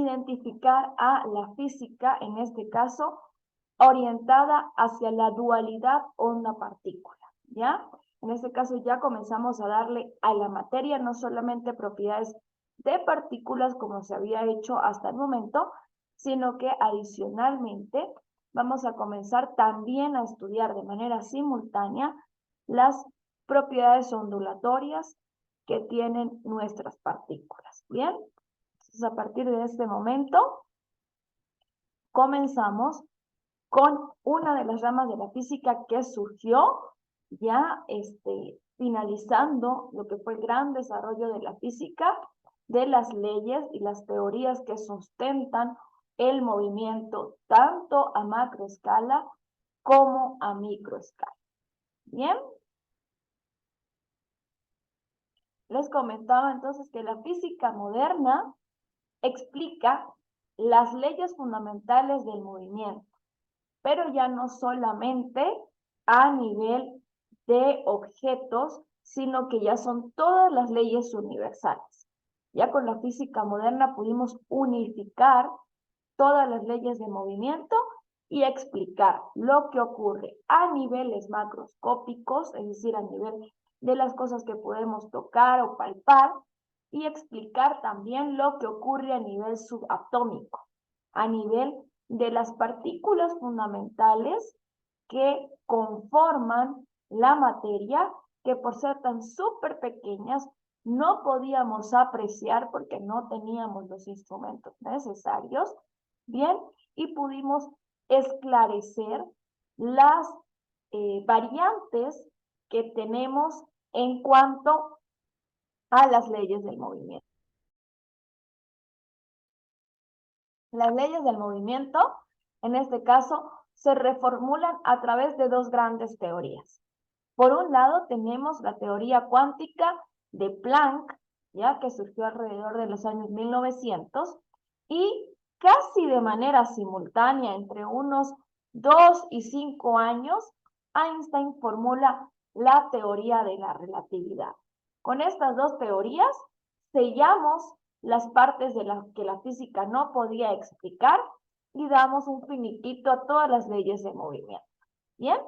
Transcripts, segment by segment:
identificar a la física, en este caso, orientada hacia la dualidad onda-partícula, ¿ya? En este caso ya comenzamos a darle a la materia no solamente propiedades de partículas como se había hecho hasta el momento, sino que adicionalmente vamos a comenzar también a estudiar de manera simultánea las propiedades ondulatorias que tienen nuestras partículas, ¿bien? Entonces, a partir de este momento, comenzamos con una de las ramas de la física que surgió ya finalizando lo que fue el gran desarrollo de la física, de las leyes y las teorías que sustentan el movimiento tanto a macroescala como a microescala. Bien. Les comentaba entonces que la física moderna explica las leyes fundamentales del movimiento, pero ya no solamente a nivel de objetos, sino que ya son todas las leyes universales. Ya con la física moderna pudimos unificar todas las leyes de movimiento y explicar lo que ocurre a niveles macroscópicos, es decir, a nivel de las cosas que podemos tocar o palpar, y explicar también lo que ocurre a nivel subatómico, a nivel de las partículas fundamentales que conforman la materia, que por ser tan súper pequeñas no podíamos apreciar porque no teníamos los instrumentos necesarios, ¿bien? Y pudimos esclarecer las variantes que tenemos en cuanto a las leyes del movimiento. Las leyes del movimiento, en este caso, se reformulan a través de dos grandes teorías. Por un lado, tenemos la teoría cuántica de Planck, ya que surgió alrededor de los años 1900, y casi de manera simultánea, entre unos 2 y 5 años, Einstein formula la teoría de la relatividad. Con estas dos teorías, sellamos las partes de las que la física no podía explicar y damos un finiquito a todas las leyes de movimiento. ¿Bien?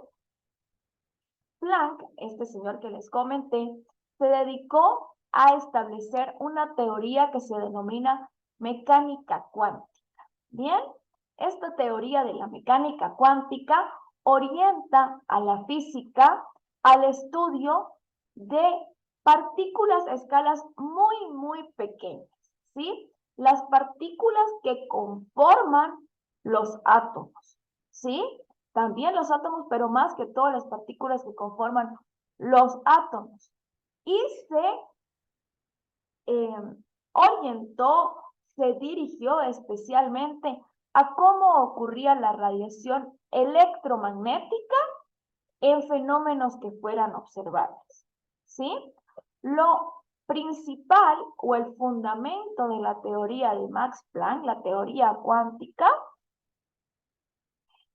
Planck, este señor que les comenté, se dedicó a establecer una teoría que se denomina mecánica cuántica. Bien, esta teoría de la mecánica cuántica orienta a la física al estudio de partículas a escalas muy pequeñas, ¿sí? Las partículas que conforman los átomos, ¿sí? También los átomos, pero más que todas las partículas que conforman los átomos. Y orientó, se dirigió especialmente a cómo ocurría la radiación electromagnética en fenómenos que fueran observables, ¿sí? Lo principal o el fundamento de la teoría de Max Planck, la teoría cuántica,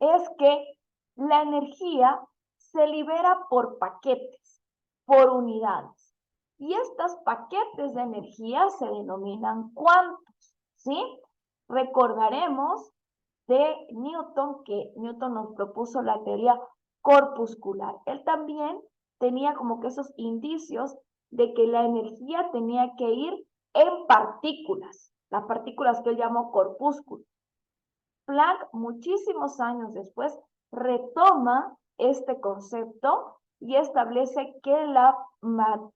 es que la energía se libera por paquetes, por unidades. Y estos paquetes de energía se denominan cuantos, ¿sí? Recordaremos de Newton, que Newton nos propuso la teoría corpuscular. Él también tenía como que esos indicios de que la energía tenía que ir en partículas, las partículas que él llamó corpúsculos. Planck, muchísimos años después, retoma este concepto y establece que la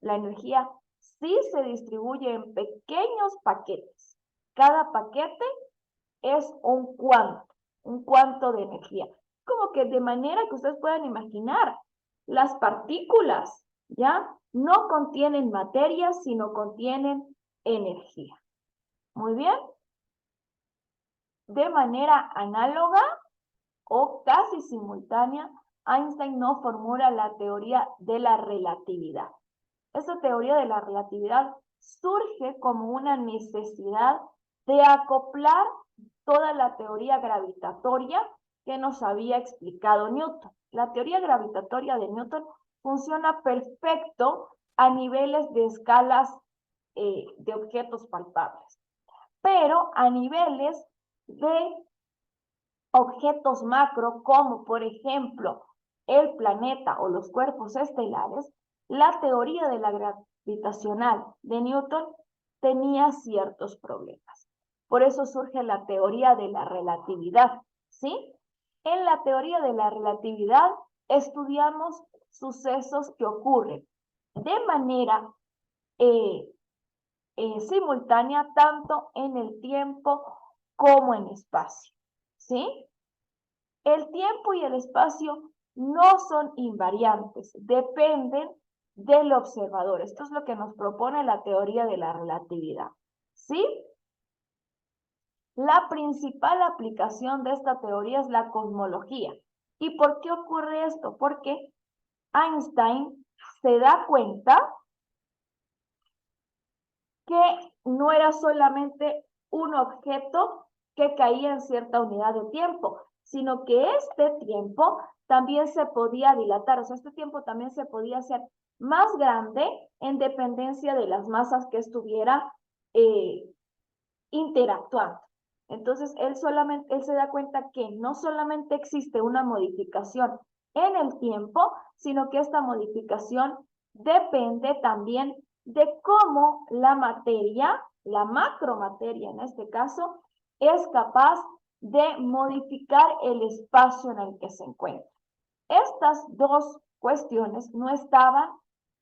energía sí se distribuye en pequeños paquetes. Cada paquete es un cuanto de energía. Como que de manera que ustedes puedan imaginar, las partículas, ¿ya? No contienen materia, sino contienen energía. Muy bien. De manera análoga o casi simultánea, Einstein no formula la teoría de la relatividad. Esta teoría de la relatividad surge como una necesidad de acoplar toda la teoría gravitatoria que nos había explicado Newton. La teoría gravitatoria de Newton funciona perfecto a niveles de escalas de objetos palpables. pero a niveles de objetos macro, como por ejemplo el planeta o los cuerpos estelares, la teoría de la gravitacional de Newton tenía ciertos problemas. Por eso surge la teoría de la relatividad, ¿sí? En la teoría de la relatividad estudiamos sucesos que ocurren de manera simultánea tanto en el tiempo como en espacio, ¿sí? El tiempo y el espacio no son invariantes, dependen del observador. Esto es lo que nos propone la teoría de la relatividad, ¿sí? La principal aplicación de esta teoría es la cosmología. ¿Y por qué ocurre esto? Porque Einstein se da cuenta que no era solamente un objeto que caía en cierta unidad de tiempo, sino que este tiempo también se podía dilatar, o sea, este tiempo también se podía hacer más grande en dependencia de las masas que estuviera interactuando. Entonces, él se da cuenta que no solamente existe una modificación en el tiempo, sino que esta modificación depende también de cómo la materia, la macromateria en este caso, es capaz de modificar el espacio en el que se encuentra. Estas dos cuestiones no estaban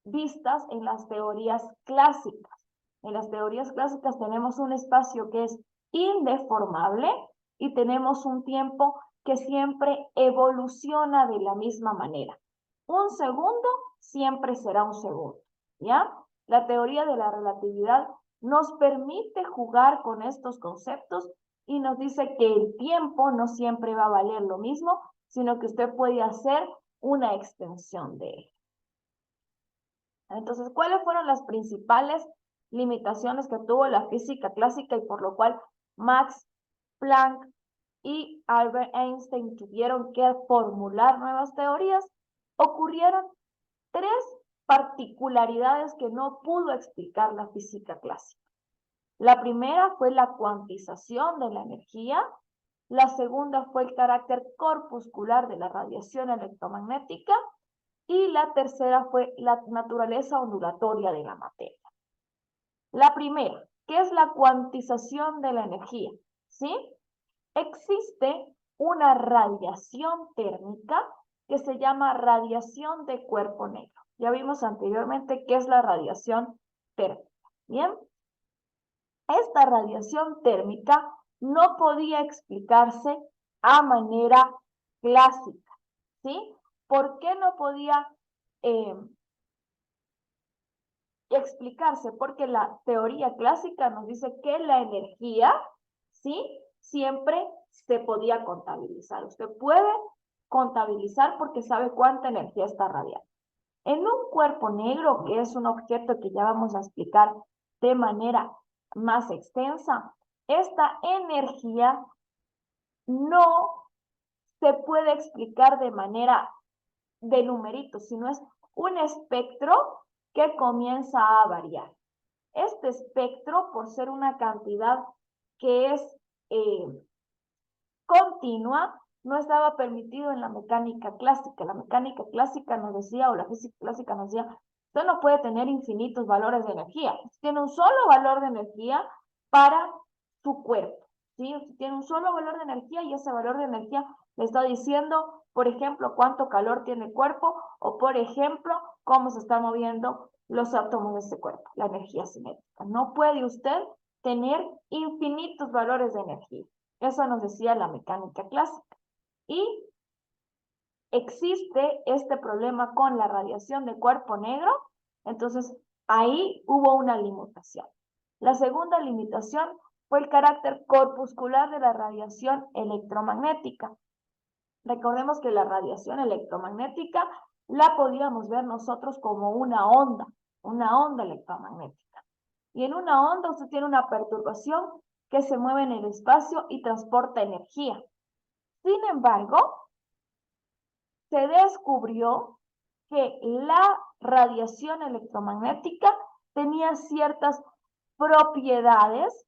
vistas en las teorías clásicas. En las teorías clásicas tenemos un espacio que es indeformable y tenemos un tiempo que siempre evoluciona de la misma manera. Un segundo siempre será un segundo, ¿ya? La teoría de la relatividad nos permite jugar con estos conceptos y nos dice que el tiempo no siempre va a valer lo mismo, sino que usted puede hacer una extensión de él. Entonces, ¿cuáles fueron las principales limitaciones que tuvo la física clásica y por lo cual Max Planck y Albert Einstein tuvieron que formular nuevas teorías? Ocurrieron tres particularidades que no pudo explicar la física clásica. La primera fue la cuantización de la energía. La segunda fue el carácter corpuscular de la radiación electromagnética. Y la tercera fue la naturaleza ondulatoria de la materia. La primera, ¿qué es la cuantización de la energía? ¿Sí? Existe una radiación térmica que se llama radiación de cuerpo negro. Ya vimos anteriormente qué es la radiación térmica. Bien. Esta radiación térmica no podía explicarse a manera clásica, ¿sí? ¿Por qué no podía explicarse? Porque la teoría clásica nos dice que la energía, ¿sí? Siempre se podía contabilizar. Usted puede contabilizar porque sabe cuánta energía está radiando. En un cuerpo negro, que es un objeto que ya vamos a explicar de manera más extensa, esta energía no se puede explicar de manera de numeritos, sino es un espectro que comienza a variar. Este espectro, por ser una cantidad que es continua, no estaba permitido en la mecánica clásica. La mecánica clásica nos decía, o la física clásica nos decía, usted no puede tener infinitos valores de energía. Usted tiene un solo valor de energía para su cuerpo, ¿sí? Usted tiene un solo valor de energía y ese valor de energía le está diciendo, por ejemplo, cuánto calor tiene el cuerpo o, por ejemplo, cómo se están moviendo los átomos de ese cuerpo, la energía cinética. No puede usted tener infinitos valores de energía. Eso nos decía la mecánica clásica. Y existe este problema con la radiación de cuerpo negro, entonces ahí hubo una limitación. La segunda limitación fue el carácter corpuscular de la radiación electromagnética. Recordemos que la radiación electromagnética la podíamos ver nosotros como una onda electromagnética. Y en una onda usted tiene una perturbación que se mueve en el espacio y transporta energía. Sin embargo, se descubrió que la radiación electromagnética tenía ciertas propiedades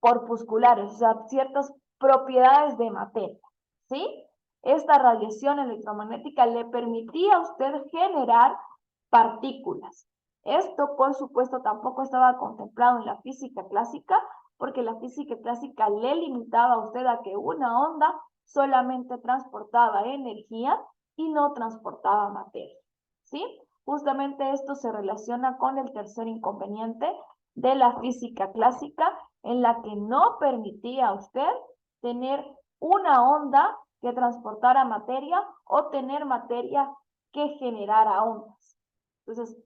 corpusculares, o sea, ciertas propiedades de materia, ¿sí? Esta radiación electromagnética le permitía a usted generar partículas. Esto, por supuesto, tampoco estaba contemplado en la física clásica, porque la física clásica le limitaba a usted a que una onda solamente transportaba energía y no transportaba materia, ¿sí? Justamente esto se relaciona con el tercer inconveniente de la física clásica, en la que no permitía a usted tener una onda que transportara materia o tener materia que generara ondas. Entonces,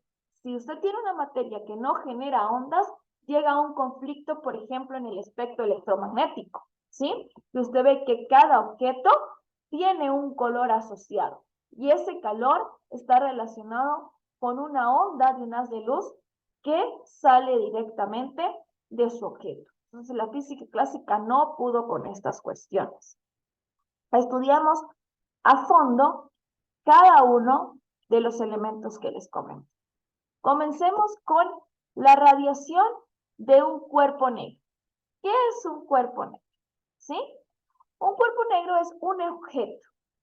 si usted tiene una materia que no genera ondas, llega a un conflicto, por ejemplo, en el espectro electromagnético, ¿sí? Y usted ve que cada objeto tiene un color asociado y ese color está relacionado con una onda de un haz de luz que sale directamente de su objeto. Entonces, la física clásica no pudo con estas cuestiones. Estudiamos a fondo cada uno de los elementos que les comento. Comencemos con la radiación de un cuerpo negro. ¿Qué es un cuerpo negro? ¿Sí? Un cuerpo negro es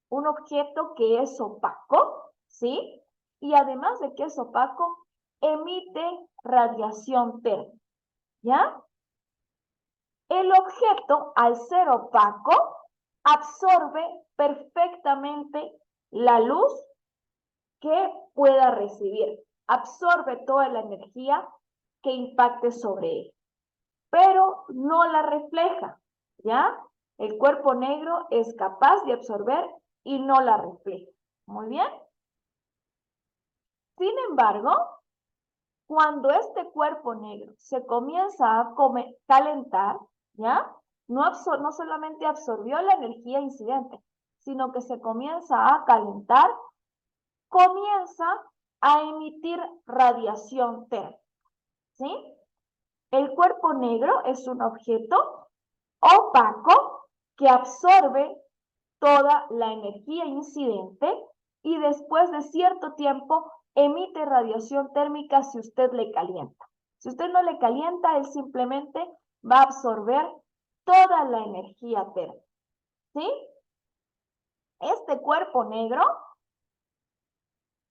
un objeto que es opaco, ¿sí? Y además de que es opaco, emite radiación térmica, ¿ya? El objeto, al ser opaco, absorbe perfectamente la luz que pueda recibir. Absorbe toda la energía que impacte sobre él, pero no la refleja, ¿ya? El cuerpo negro es capaz de absorber y no la refleja. Muy bien. Sin embargo, cuando este cuerpo negro se comienza a calentar, ¿ya? No solamente absorbió la energía incidente, sino que se comienza a calentar, comienza a emitir radiación térmica, ¿sí? El cuerpo negro es un objeto opaco que absorbe toda la energía incidente y después de cierto tiempo emite radiación térmica si usted le calienta. Si usted no le calienta, él simplemente va a absorber toda la energía térmica, ¿sí? Este cuerpo negro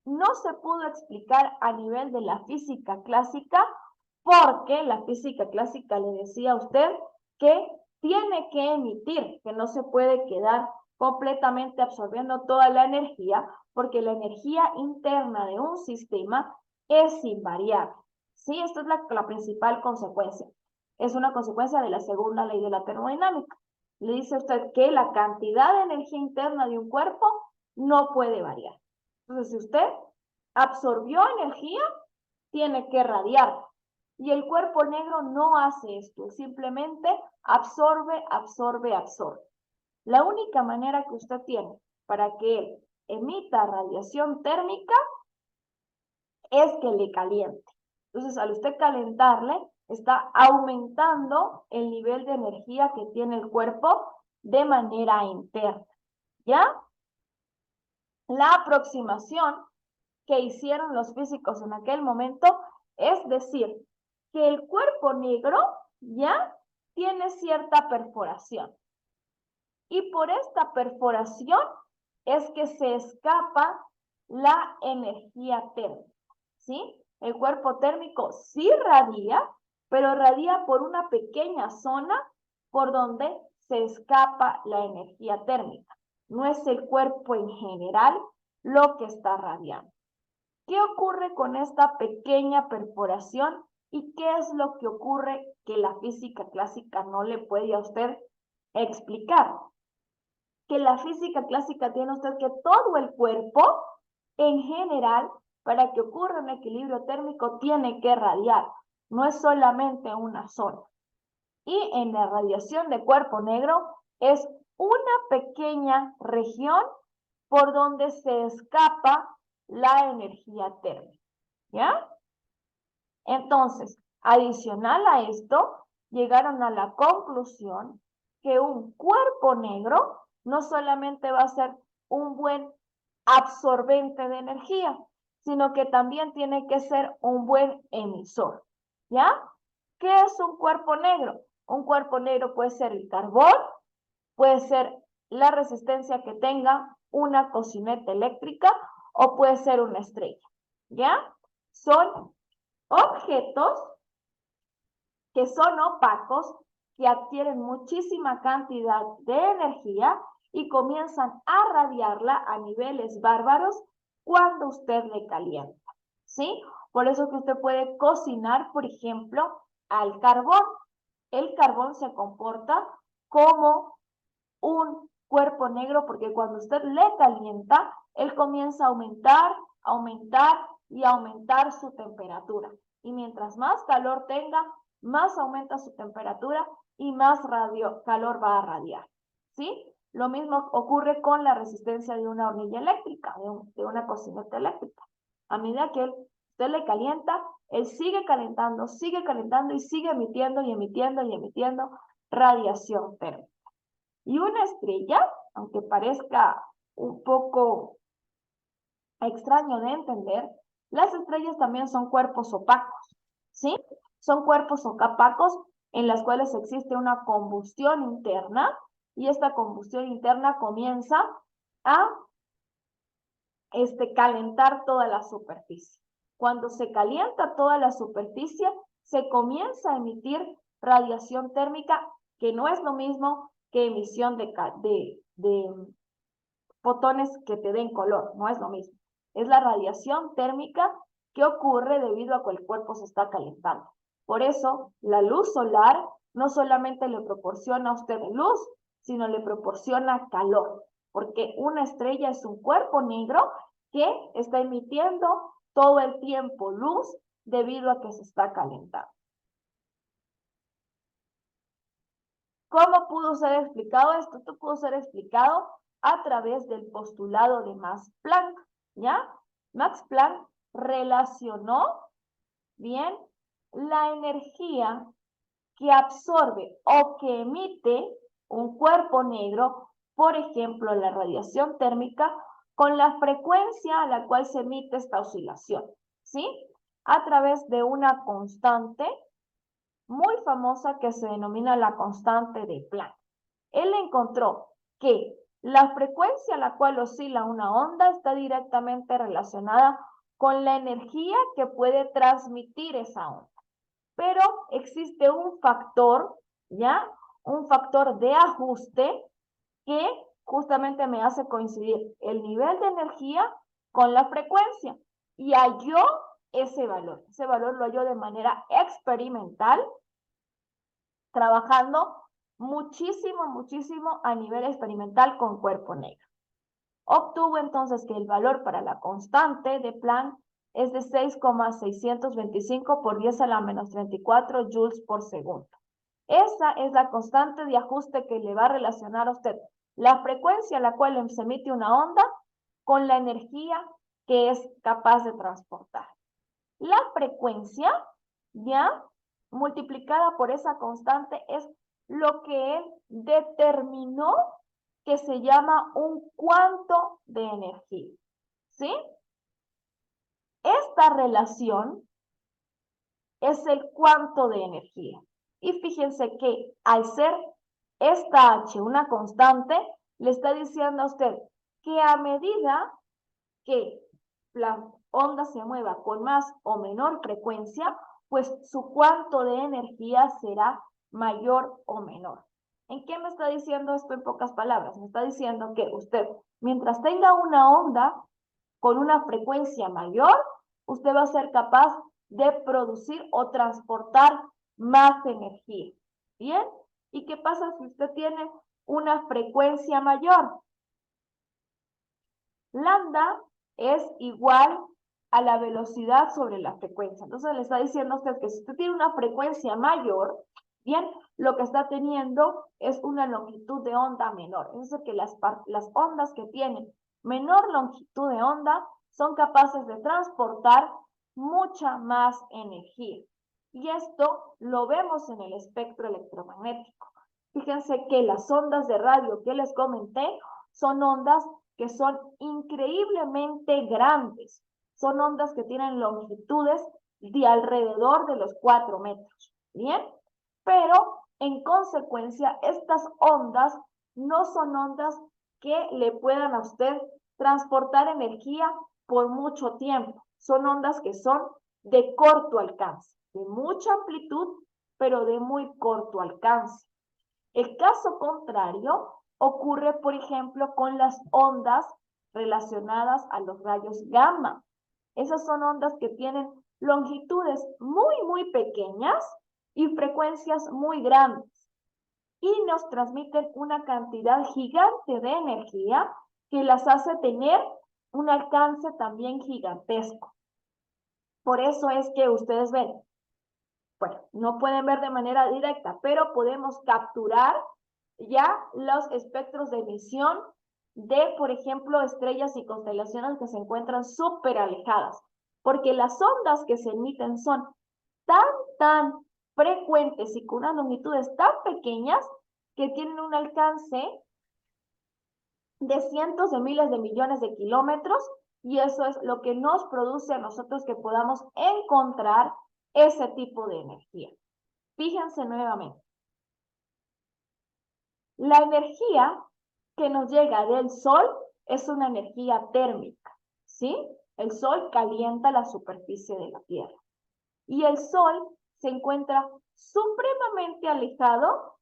no se pudo explicar a nivel de la física clásica porque la física clásica le decía a usted que tiene que emitir, que no se puede quedar completamente absorbiendo toda la energía, porque la energía interna de un sistema es invariable. ¿Sí? Esta es la principal consecuencia. Es una consecuencia de la segunda ley de la termodinámica. Le dice a usted que la cantidad de energía interna de un cuerpo no puede variar. Entonces, si usted absorbió energía, tiene que radiar. Y el cuerpo negro no hace esto, simplemente absorbe, absorbe, absorbe. La única manera que usted tiene para que él emita radiación térmica es que le caliente. Entonces, al usted calentarle, está aumentando el nivel de energía que tiene el cuerpo de manera interna, ¿ya? La aproximación que hicieron los físicos en aquel momento es decir, que el cuerpo negro ya tiene cierta perforación. Y por esta perforación es que se escapa la energía térmica, ¿sí? El cuerpo térmico sí radia, pero radia por una pequeña zona por donde se escapa la energía térmica. No es el cuerpo en general lo que está radiando. ¿Qué ocurre con esta pequeña perforación y qué es lo que ocurre que la física clásica no le puede a usted explicar? Que la física clásica tiene usted que todo el cuerpo, en general, para que ocurra un equilibrio térmico, tiene que radiar. No es solamente una zona. Y en la radiación de cuerpo negro es una pequeña región por donde se escapa la energía térmica, ¿ya? Entonces, adicional a esto, llegaron a la conclusión que un cuerpo negro no solamente va a ser un buen absorbente de energía, sino que también tiene que ser un buen emisor, ¿ya? ¿Qué es un cuerpo negro? Un cuerpo negro puede ser el carbón, puede ser la resistencia que tenga una cocineta eléctrica o puede ser una estrella, ¿ya? Son objetos que son opacos, que adquieren muchísima cantidad de energía y comienzan a radiarla a niveles bárbaros cuando usted le calienta, ¿sí? Por eso que usted puede cocinar, por ejemplo, al carbón. El carbón se comporta como un cuerpo negro porque cuando usted le calienta, él comienza a aumentar, aumentar y aumentar su temperatura. Y mientras más calor tenga, más aumenta su temperatura y más calor va a radiar. ¿Sí? Lo mismo ocurre con la resistencia de una hornilla eléctrica, de una cocineta eléctrica. A medida que usted le calienta, él sigue calentando y sigue emitiendo y emitiendo y emitiendo radiación térmica. Y una estrella, aunque parezca un poco extraño de entender, las estrellas también son cuerpos opacos, ¿sí? Son cuerpos opacos en las cuales existe una combustión interna y esta combustión interna comienza a calentar toda la superficie. Cuando se calienta toda la superficie, se comienza a emitir radiación térmica, que no es lo mismo que emisión de fotones que te den color, no es lo mismo. Es la radiación térmica que ocurre debido a que el cuerpo se está calentando. Por eso, la luz solar no solamente le proporciona a usted luz, sino le proporciona calor, porque una estrella es un cuerpo negro que está emitiendo todo el tiempo luz debido a que se está calentando. ¿Cómo pudo ser explicado esto? Esto pudo ser explicado a través del postulado de Max Planck, ¿ya? Max Planck relacionó, bien, la energía que absorbe o que emite un cuerpo negro, por ejemplo, la radiación térmica, con la frecuencia a la cual se emite esta oscilación, ¿sí? A través de una constante muy famosa que se denomina la constante de Planck. Él encontró que la frecuencia a la cual oscila una onda está directamente relacionada con la energía que puede transmitir esa onda. Pero existe un factor, ¿ya? Un factor de ajuste que justamente me hace coincidir el nivel de energía con la frecuencia. Y halló ese valor. Ese valor lo halló de manera experimental, trabajando muchísimo a nivel experimental con cuerpo negro. Obtuvo entonces que el valor para la constante de Planck es de 6,625 por 10 a la menos 34 joules por segundo. Esa es la constante de ajuste que le va a relacionar a usted la frecuencia a la cual se emite una onda con la energía que es capaz de transportar. La frecuencia, ya multiplicada por esa constante, es lo que él determinó que se llama un cuanto de energía, ¿sí? Esta relación es el cuanto de energía. Y fíjense que al ser esta H una constante, le está diciendo a usted que a medida que la onda se mueva con más o menor frecuencia, pues su cuanto de energía será mayor o menor. ¿En qué me está diciendo esto en pocas palabras? Me está diciendo que usted, mientras tenga una onda con una frecuencia mayor, usted va a ser capaz de producir o transportar más energía. ¿Bien? ¿Y qué pasa si usted tiene una frecuencia mayor? Lambda es igual a la velocidad sobre la frecuencia. Entonces le está diciendo a usted que si usted tiene una frecuencia mayor, bien, lo que está teniendo es una longitud de onda menor. Es decir, que las ondas que tienen menor longitud de onda son capaces de transportar mucha más energía. Y esto lo vemos en el espectro electromagnético. Fíjense que las ondas de radio que les comenté son ondas que son increíblemente grandes. Son ondas que tienen longitudes de alrededor de los 4 metros. ¿bien? Pero, en consecuencia, estas ondas no son ondas que le puedan a usted transportar energía por mucho tiempo. Son ondas que son de corto alcance, de mucha amplitud, pero de muy corto alcance. El caso contrario ocurre, por ejemplo, con las ondas relacionadas a los rayos gamma. Esas son ondas que tienen longitudes muy pequeñas y frecuencias muy grandes y nos transmiten una cantidad gigante de energía que las hace tener un alcance también gigantesco. Por eso es que ustedes ven, bueno, no pueden ver de manera directa, pero podemos capturar ya los espectros de emisión de, por ejemplo, estrellas y constelaciones que se encuentran súper alejadas, porque las ondas que se emiten son tan frecuentes y con unas longitudes tan pequeñas que tienen un alcance de cientos de miles de millones de kilómetros, y eso es lo que nos produce a nosotros que podamos encontrar ese tipo de energía. Fíjense nuevamente. La energía que nos llega del Sol es una energía térmica, ¿sí? El Sol calienta la superficie de la Tierra. Y el Sol se encuentra supremamente alejado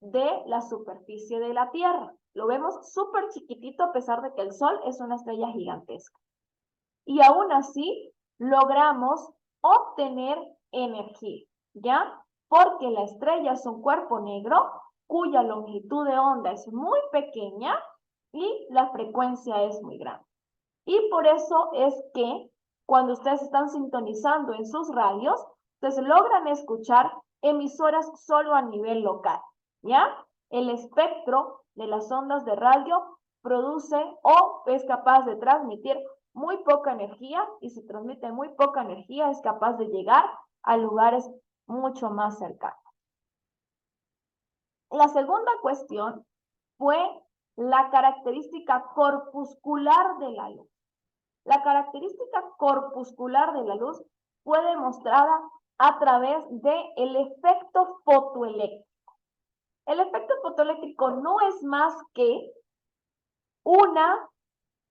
de la superficie de la Tierra. Lo vemos súper chiquitito a pesar de que el Sol es una estrella gigantesca. Y aún así logramos obtener energía, ¿ya? Porque la estrella es un cuerpo negro cuya longitud de onda es muy pequeña y la frecuencia es muy grande. Y por eso es que cuando ustedes están sintonizando en sus radios, ustedes logran escuchar emisoras solo a nivel local, ¿ya? El espectro de las ondas de radio produce o es capaz de transmitir muy poca energía, y si transmite muy poca energía es capaz de llegar a lugares mucho más cercanos. La segunda cuestión fue la característica corpuscular de la luz. La característica corpuscular de la luz fue demostrada a través del efecto fotoeléctrico. El efecto fotoeléctrico no es más que una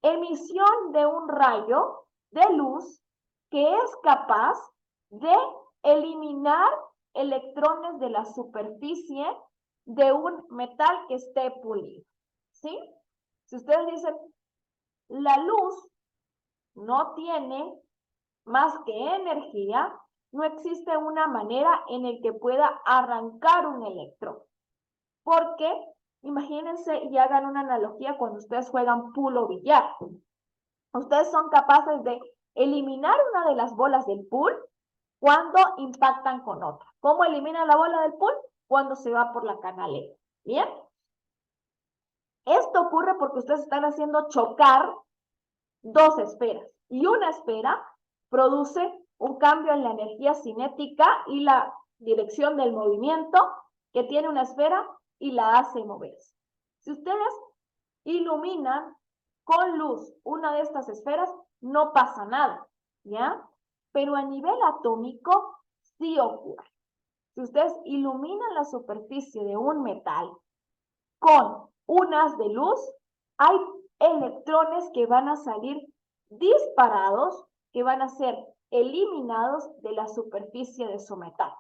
emisión de un rayo de luz que es capaz de eliminar electrones de la superficie de un metal que esté pulido, ¿sí? Si ustedes dicen, la luz no tiene más que energía, no existe una manera en la que pueda arrancar un electrón. Porque, imagínense y hagan una analogía cuando ustedes juegan pool o billar. Ustedes son capaces de eliminar una de las bolas del pool cuando impactan con otra. ¿Cómo eliminan la bola del pool? Cuando se va por la canaleta. ¿Bien? Esto ocurre porque ustedes están haciendo chocar dos esferas. Y una esfera produce un cambio en la energía cinética y la dirección del movimiento que tiene una esfera y la hace moverse. Si ustedes iluminan con luz una de estas esferas, no pasa nada, ¿ya? Pero a nivel atómico sí ocurre. Si ustedes iluminan la superficie de un metal con un haz de luz, hay electrones que van a salir disparados, que van a ser eliminados de la superficie de su metal.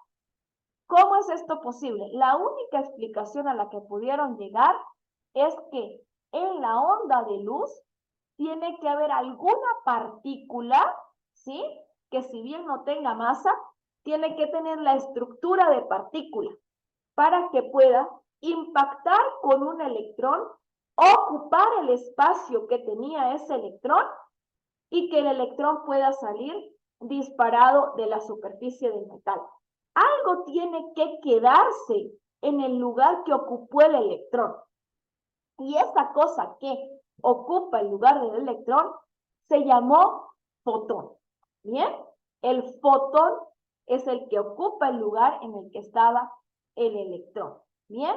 ¿Cómo es esto posible? La única explicación a la que pudieron llegar es que en la onda de luz tiene que haber alguna partícula, ¿sí? Que si bien no tenga masa, tiene que tener la estructura de partícula para que pueda impactar con un electrón, ocupar el espacio que tenía ese electrón y que el electrón pueda salir disparado de la superficie del metal. Algo tiene que quedarse en el lugar que ocupó el electrón. Y esa cosa que ocupa el lugar del electrón se llamó fotón. ¿Bien? El fotón es el que ocupa el lugar en el que estaba el electrón. ¿Bien?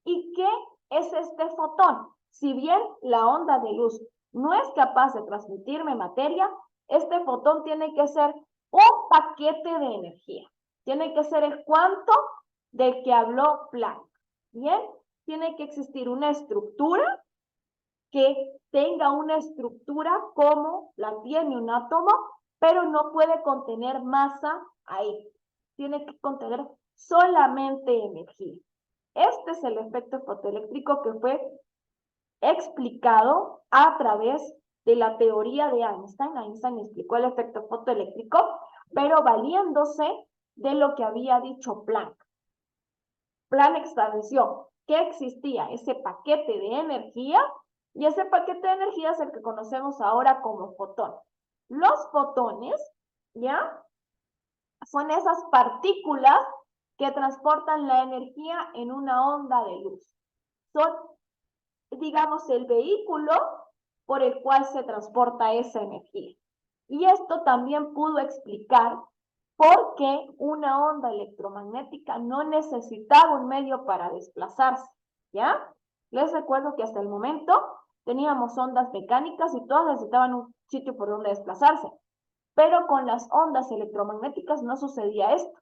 ¿Y qué es este fotón? Si bien la onda de luz no es capaz de transmitirme materia, este fotón tiene que ser un paquete de energía. Tiene que ser el cuánto del que habló Planck. Bien, tiene que existir una estructura que tenga una estructura como la tiene un átomo, pero no puede contener masa ahí. Tiene que contener solamente energía. Este es el efecto fotoeléctrico que fue explicado a través de la teoría de Einstein. Einstein explicó el efecto fotoeléctrico, pero valiéndose de lo que había dicho Planck. Planck estableció que existía ese paquete de energía y ese paquete de energía es el que conocemos ahora como fotón. Los fotones, ¿ya? Son esas partículas que transportan la energía en una onda de luz. Son, digamos, el vehículo por el cual se transporta esa energía. Y esto también pudo explicar por qué una onda electromagnética no necesitaba un medio para desplazarse, ¿ya? Les recuerdo que hasta el momento teníamos ondas mecánicas y todas necesitaban un sitio por donde desplazarse. Pero con las ondas electromagnéticas no sucedía esto.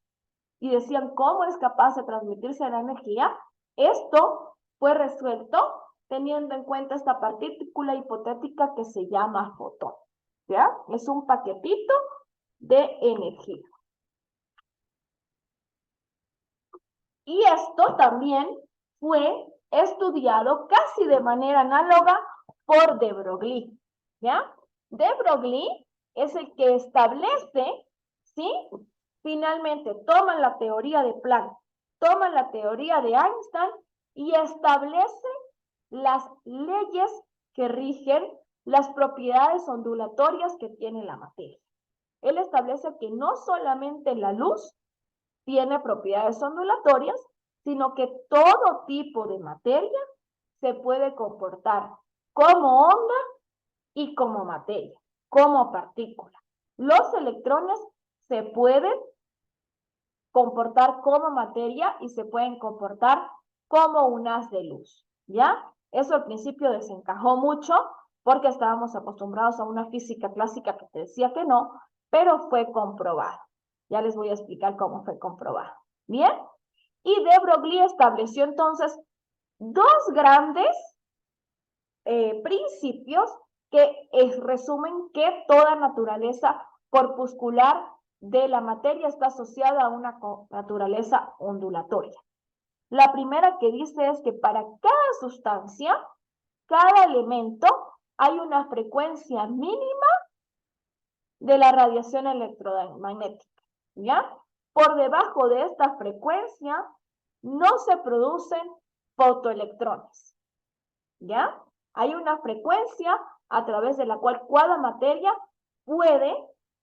Y decían, ¿cómo es capaz de transmitirse la energía? Esto fue resuelto teniendo en cuenta esta partícula hipotética que se llama fotón, ¿ya? Es un paquetito de energía. Y esto también fue estudiado casi de manera análoga por de Broglie, ¿ya? De Broglie es el que establece, ¿sí? Finalmente toman la teoría de Planck, toman la teoría de Einstein y establece las leyes que rigen las propiedades ondulatorias que tiene la materia. Él establece que no solamente la luz tiene propiedades ondulatorias, sino que todo tipo de materia se puede comportar como onda y como materia, como partícula. Los electrones se pueden comportar como materia y se pueden comportar como un haz de luz, ¿ya? Eso al principio desencajó mucho porque estábamos acostumbrados a una física clásica que te decía que no, pero fue comprobado. Ya les voy a explicar cómo fue comprobado. ¿Bien? Y de Broglie estableció entonces dos grandes principios que resumen que toda naturaleza corpuscular de la materia está asociada a una naturaleza ondulatoria. La primera que dice es que para cada sustancia, cada elemento, hay una frecuencia mínima de la radiación electromagnética, ¿ya? Por debajo de esta frecuencia no se producen fotoelectrones, ¿ya? Hay una frecuencia a través de la cual cada materia puede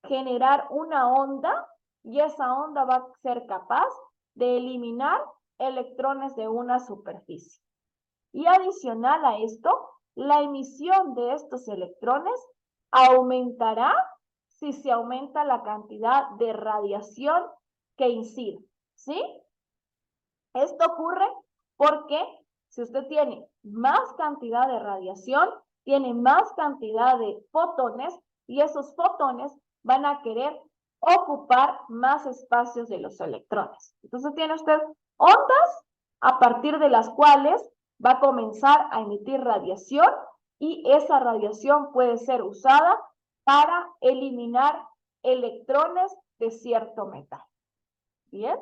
generar una onda y esa onda va a ser capaz de eliminar electrones de una superficie. Y adicional a esto, la emisión de estos electrones aumentará si se aumenta la cantidad de radiación que incide, ¿sí? Esto ocurre porque si usted tiene más cantidad de radiación, tiene más cantidad de fotones y esos fotones van a querer ocupar más espacios de los electrones. Entonces tiene usted ondas a partir de las cuales va a comenzar a emitir radiación y esa radiación puede ser usada para eliminar electrones de cierto metal. ¿Bien?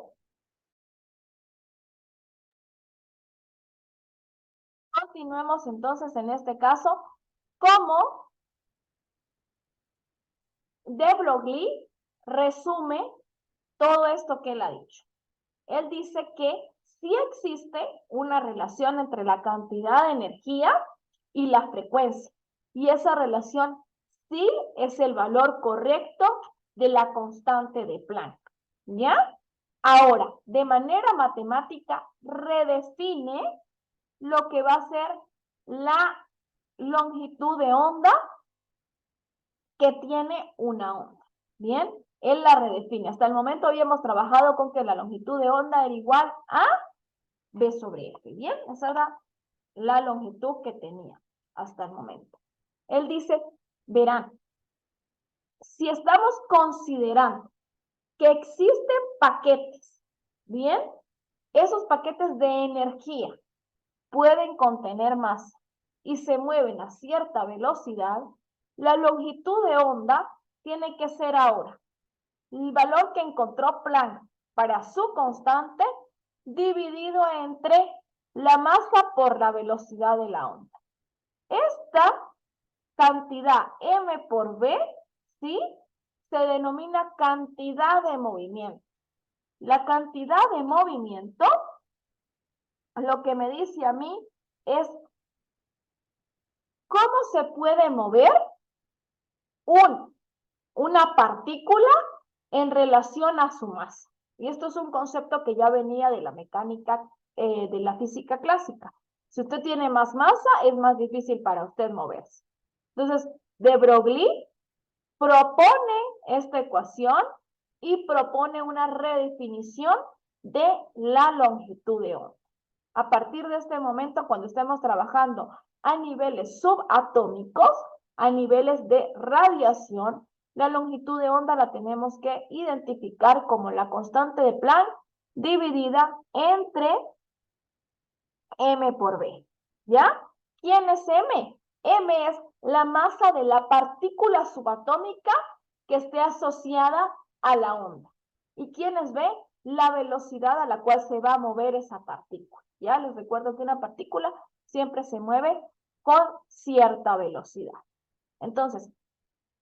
Continuemos entonces en este caso, cómo de Broglie resume todo esto que él ha dicho. Él dice que sí existe una relación entre la cantidad de energía y la frecuencia, y esa relación sí es el valor correcto de la constante de Planck, ¿ya? Ahora, de manera matemática, redefine lo que va a ser la longitud de onda que tiene una onda. Bien, él la redefine. Hasta el momento habíamos trabajado con que la longitud de onda era igual a B sobre F. Bien, esa era la longitud que tenía hasta el momento. Él dice, verán, si estamos considerando que existen paquetes, ¿bien? Esos paquetes de energía pueden contener masa y se mueven a cierta velocidad, la longitud de onda tiene que ser ahora el valor que encontró Planck para su constante dividido entre la masa por la velocidad de la onda. Esta cantidad m por v, ¿sí?, se denomina cantidad de movimiento. La cantidad de movimiento, lo que me dice a mí es cómo se puede mover una partícula en relación a su masa. Y esto es un concepto que ya venía de la mecánica, de la física clásica. Si usted tiene más masa, es más difícil para usted moverse. Entonces, de Broglie propone esta ecuación y propone una redefinición de la longitud de onda. A partir de este momento, cuando estemos trabajando a niveles subatómicos, a niveles de radiación, la longitud de onda la tenemos que identificar como la constante de Planck dividida entre m por v, ¿ya? ¿Quién es m? M es la masa de la partícula subatómica que esté asociada a la onda. ¿Y quién es v? La velocidad a la cual se va a mover esa partícula. Ya les recuerdo que una partícula siempre se mueve con cierta velocidad. Entonces,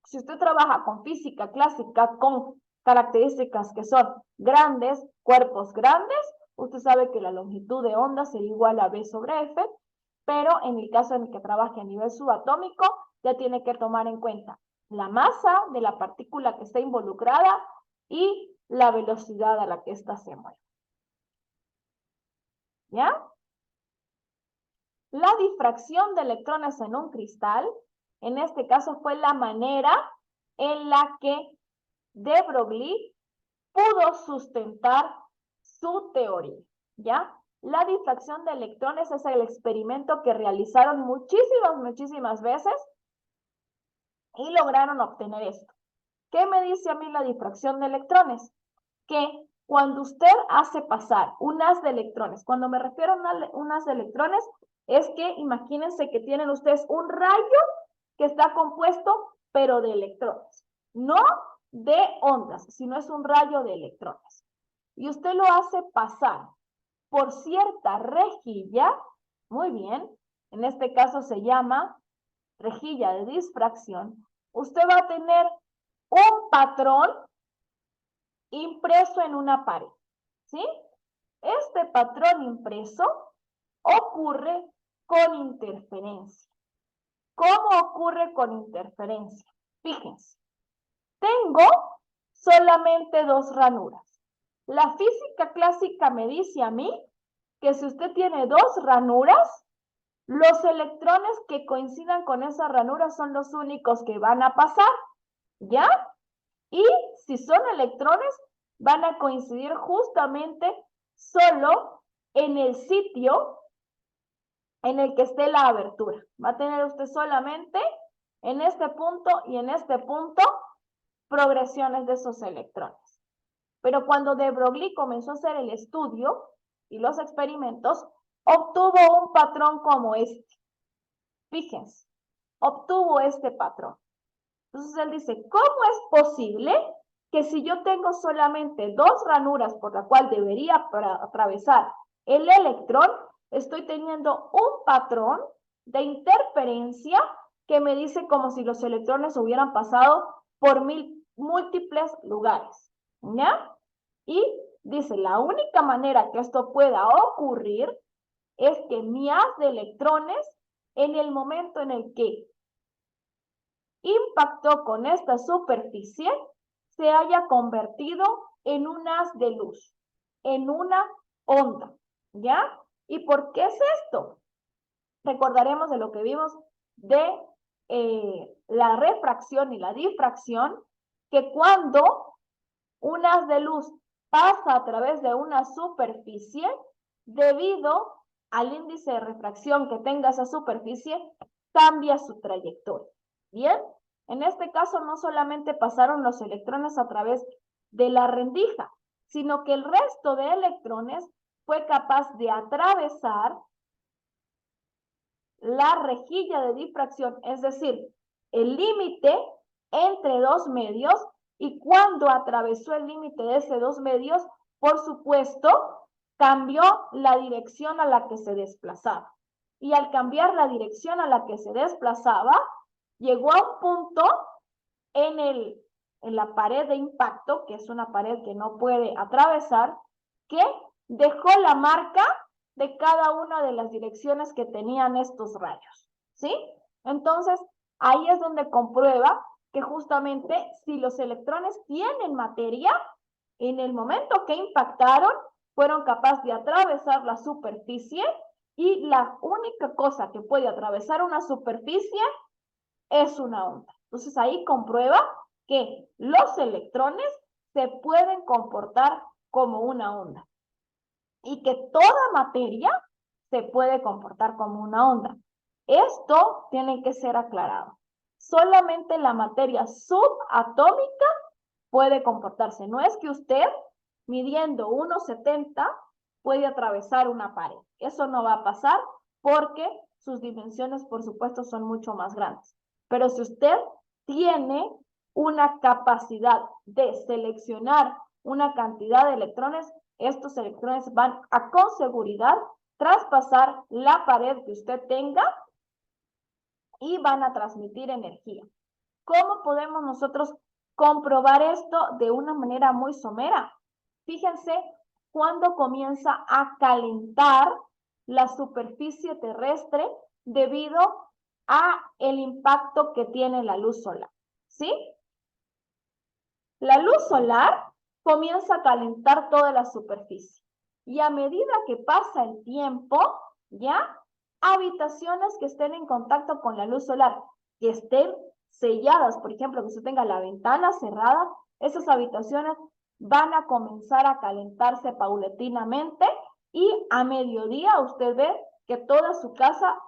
si usted trabaja con física clásica, con características que son grandes, cuerpos grandes, usted sabe que la longitud de onda sería igual a v sobre f, pero en el caso en el que trabaje a nivel subatómico, ya tiene que tomar en cuenta la masa de la partícula que está involucrada y la velocidad a la que ésta se mueve. ¿Ya? La difracción de electrones en un cristal, en este caso fue la manera en la que de Broglie pudo sustentar su teoría, ¿ya? La difracción de electrones es el experimento que realizaron muchísimas veces y lograron obtener esto. ¿Qué me dice a mí la difracción de electrones? Que cuando usted hace pasar un haz de electrones, cuando me refiero a un haz de electrones, es que imagínense que tienen ustedes un rayo que está compuesto, pero de electrones, no de ondas, sino es un rayo de electrones. Y usted lo hace pasar por cierta rejilla, muy bien, en este caso se llama rejilla de difracción, usted va a tener un patrón impreso en una pared, ¿sí? Este patrón impreso ocurre con interferencia. ¿Cómo ocurre con interferencia? Fíjense, tengo solamente dos ranuras. La física clásica me dice a mí que si usted tiene dos ranuras, los electrones que coincidan con esas ranuras son los únicos que van a pasar, ¿ya? Y si son electrones, van a coincidir justamente solo en el sitio en el que esté la abertura. Va a tener usted solamente en este punto y en este punto progresiones de esos electrones. Pero cuando de Broglie comenzó a hacer el estudio y los experimentos, obtuvo un patrón como este. Fíjense, obtuvo este patrón. Entonces él dice, ¿cómo es posible que si yo tengo solamente dos ranuras por la cual debería atravesar el electrón, estoy teniendo un patrón de interferencia que me dice como si los electrones hubieran pasado por múltiples lugares, ¿ya? Y dice, la única manera que esto pueda ocurrir es que mi haz de electrones, en el momento en el que impactó con esta superficie, se haya convertido en un haz de luz, en una onda, ¿ya? ¿Y por qué es esto? Recordaremos de lo que vimos de la refracción y la difracción, que cuando un haz de luz pasa a través de una superficie, debido al índice de refracción que tenga esa superficie, cambia su trayectoria. ¿Bien? En este caso no solamente pasaron los electrones a través de la rendija, sino que el resto de electrones fue capaz de atravesar la rejilla de difracción, es decir, el límite entre dos medios, y cuando atravesó el límite de esos dos medios, por supuesto, cambió la dirección a la que se desplazaba. Y al cambiar la dirección a la que se desplazaba, llegó a un punto en la pared de impacto, que es una pared que no puede atravesar, que dejó la marca de cada una de las direcciones que tenían estos rayos, ¿sí? Entonces, ahí es donde comprueba que justamente si los electrones tienen materia, en el momento que impactaron, fueron capaces de atravesar la superficie, y la única cosa que puede atravesar una superficie es una onda. Entonces ahí comprueba que los electrones se pueden comportar como una onda y que toda materia se puede comportar como una onda. Esto tiene que ser aclarado. Solamente la materia subatómica puede comportarse. No es que usted, midiendo 1,70, puede atravesar una pared. Eso no va a pasar porque sus dimensiones, por supuesto, son mucho más grandes. Pero si usted tiene una capacidad de seleccionar una cantidad de electrones, estos electrones van a con seguridad traspasar la pared que usted tenga y van a transmitir energía. ¿Cómo podemos nosotros comprobar esto de una manera muy somera? Fíjense cuando comienza a calentar la superficie terrestre debido a el impacto que tiene la luz solar, ¿sí? La luz solar comienza a calentar toda la superficie y a medida que pasa el tiempo, ¿ya? Habitaciones que estén en contacto con la luz solar, que estén selladas, por ejemplo, que usted tenga la ventana cerrada, esas habitaciones van a comenzar a calentarse paulatinamente y a mediodía usted ve que toda su casa,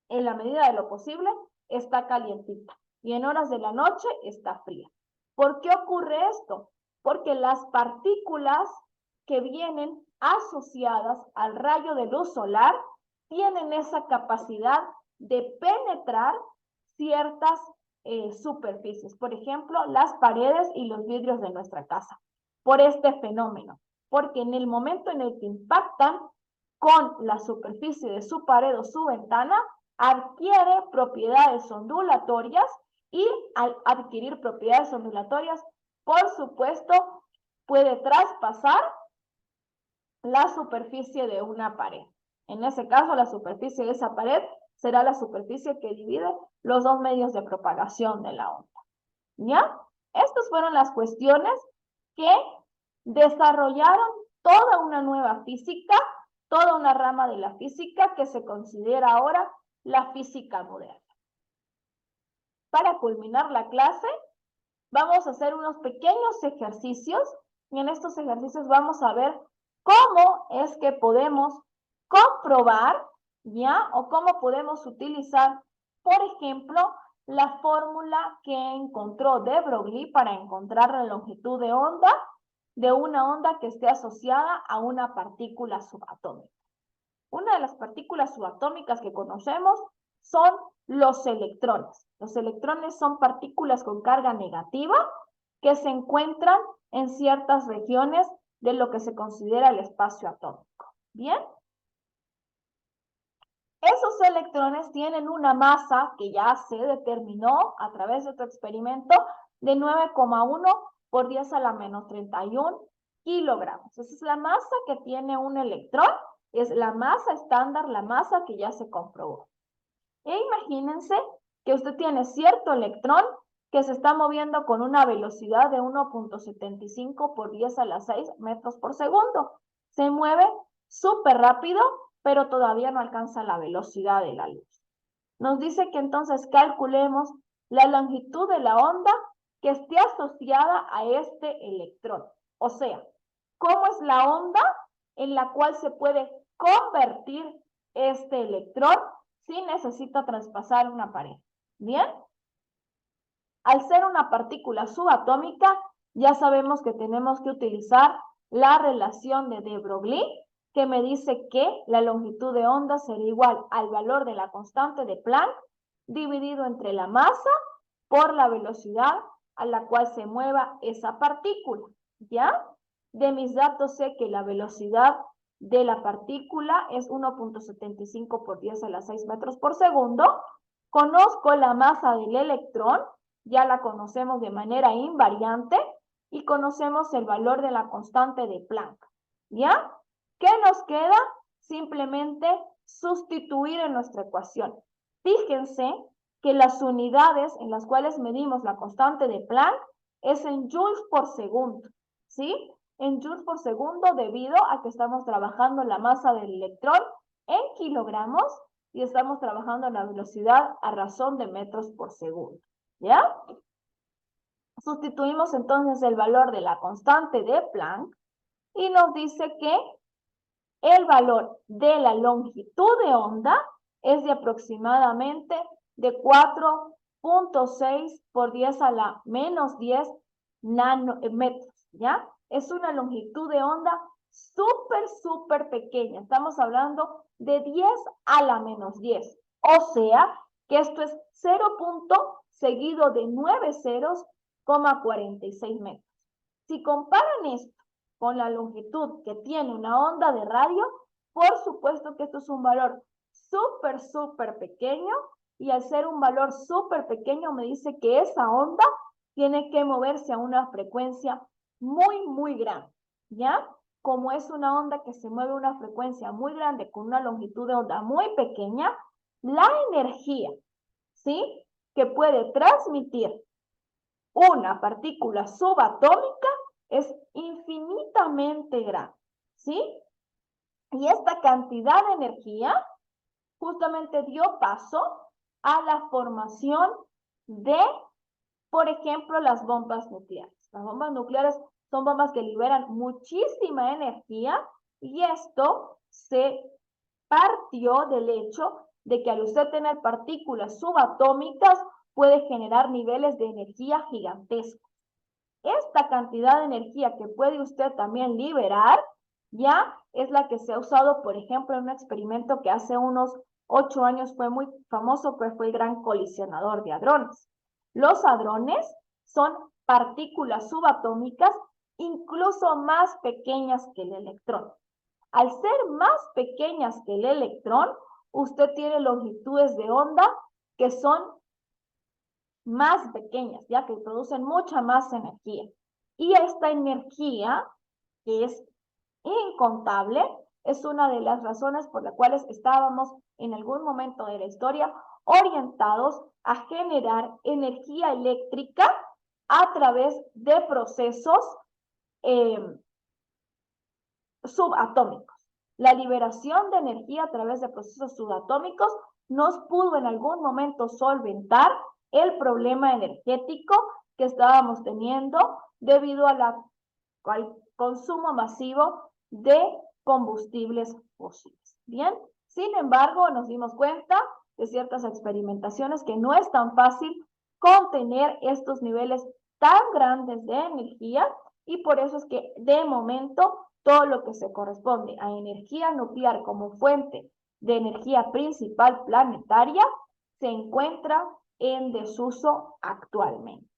en la medida de lo posible, está calientita y en horas de la noche está fría. ¿Por qué ocurre esto? Porque las partículas que vienen asociadas al rayo de luz solar tienen esa capacidad de penetrar ciertas superficies, por ejemplo, las paredes y los vidrios de nuestra casa, por este fenómeno, porque en el momento en el que impactan con la superficie de su pared o su ventana, adquiere propiedades ondulatorias, y al adquirir propiedades ondulatorias, por supuesto, puede traspasar la superficie de una pared. En ese caso, la superficie de esa pared será la superficie que divide los dos medios de propagación de la onda. ¿Ya? Estas fueron las cuestiones que desarrollaron toda una nueva física, toda una rama de la física que se considera ahora la física moderna. Para culminar la clase, vamos a hacer unos pequeños ejercicios, y en estos ejercicios vamos a ver cómo es que podemos comprobar, ¿ya? O cómo podemos utilizar, por ejemplo, la fórmula que encontró de Broglie para encontrar la longitud de onda de una onda que esté asociada a una partícula subatómica. Una de las partículas subatómicas que conocemos son los electrones. Los electrones son partículas con carga negativa que se encuentran en ciertas regiones de lo que se considera el espacio atómico. ¿Bien? Esos electrones tienen una masa que ya se determinó a través de otro experimento de 9,1 por 10 a la menos 31 kilogramos. Esa es la masa que tiene un electrón, es la masa estándar, la masa que ya se comprobó. E imagínense que usted tiene cierto electrón que se está moviendo con una velocidad de 1,75 por 10 a la 6 metros por segundo. Se mueve súper rápido, pero todavía no alcanza la velocidad de la luz. Nos dice que entonces calculemos la longitud de la onda que esté asociada a este electrón. O sea, ¿cómo es la onda en la cual se puede convertir este electrón si necesita traspasar una pared? ¿Bien? Al ser una partícula subatómica, ya sabemos que tenemos que utilizar la relación de de Broglie, que me dice que la longitud de onda será igual al valor de la constante de Planck dividido entre la masa por la velocidad a la cual se mueva esa partícula, ¿ya? De mis datos sé que la velocidad de la partícula es 1.75 por 10 a la 6 metros por segundo. Conozco la masa del electrón, ya la conocemos de manera invariante, y conocemos el valor de la constante de Planck, ¿ya? ¿Qué nos queda? Simplemente sustituir en nuestra ecuación. Fíjense que las unidades en las cuales medimos la constante de Planck es en joules por segundo, ¿sí? En joules por segundo debido a que estamos trabajando la masa del electrón en kilogramos y estamos trabajando la velocidad a razón de metros por segundo, ¿ya? Sustituimos entonces el valor de la constante de Planck y nos dice que el valor de la longitud de onda es de aproximadamente de 4.6 por 10 a la menos 10 metros, ¿ya? Es una longitud de onda súper pequeña. Estamos hablando de 10 a la menos 10. O sea, que esto es 0. Seguido de 9 ceros, 46 metros. Si comparan esto con la longitud que tiene una onda de radio, por supuesto que esto es un valor súper pequeño, y al ser un valor súper pequeño me dice que esa onda tiene que moverse a una frecuencia muy grande, ¿ya? Como es una onda que se mueve a una frecuencia muy grande con una longitud de onda muy pequeña, la energía, ¿sí?, que puede transmitir una partícula subatómica es infinitamente grande, ¿sí? Y esta cantidad de energía justamente dio paso a la formación de, por ejemplo, las bombas nucleares. Las bombas nucleares son bombas que liberan muchísima energía y esto se partió del hecho de que al usted tener partículas subatómicas puede generar niveles de energía gigantescos. Esta cantidad de energía que puede usted también liberar, ya es la que se ha usado, por ejemplo, en un experimento que hace unos 8 años fue muy famoso, que fue el gran colisionador de hadrones. Los hadrones son partículas subatómicas incluso más pequeñas que el electrón. Al ser más pequeñas que el electrón, usted tiene longitudes de onda que son más pequeñas, ya que producen mucha más energía. Y esta energía, que es incontable, es una de las razones por las cuales estábamos en algún momento de la historia orientados a generar energía eléctrica a través de procesos subatómicos. La liberación de energía a través de procesos subatómicos nos pudo en algún momento solventar el problema energético que estábamos teniendo debido al consumo masivo de combustibles fósiles. Bien, sin embargo, nos dimos cuenta de ciertas experimentaciones que no es tan fácil contener estos niveles tan grandes de energía, y por eso es que de momento todo lo que se corresponde a energía nuclear como fuente de energía principal planetaria se encuentra en desuso actualmente.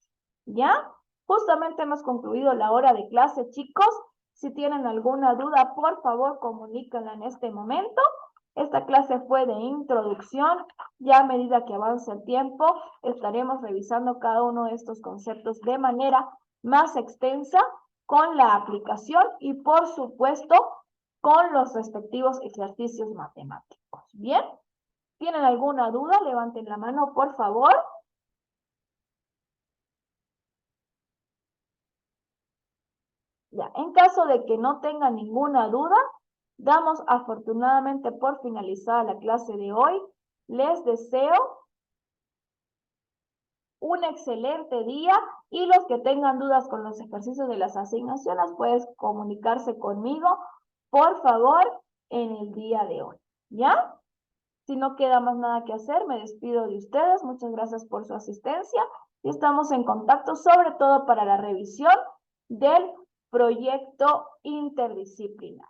¿Ya? Justamente hemos concluido la hora de clase, chicos. Si tienen alguna duda, por favor, comuníquenla en este momento. Esta clase fue de introducción. Ya a medida que avance el tiempo, estaremos revisando cada uno de estos conceptos de manera más extensa con la aplicación y, por supuesto, con los respectivos ejercicios matemáticos. ¿Bien? ¿Tienen alguna duda? Levanten la mano, por favor. Ya, en caso de que no tengan ninguna duda, damos afortunadamente por finalizada la clase de hoy. Les deseo un excelente día, y los que tengan dudas con los ejercicios de las asignaciones, pueden comunicarse conmigo, por favor, en el día de hoy. ¿Ya? Si no queda más nada que hacer, me despido de ustedes. Muchas gracias por su asistencia y estamos en contacto, sobre todo para la revisión del proyecto interdisciplinar.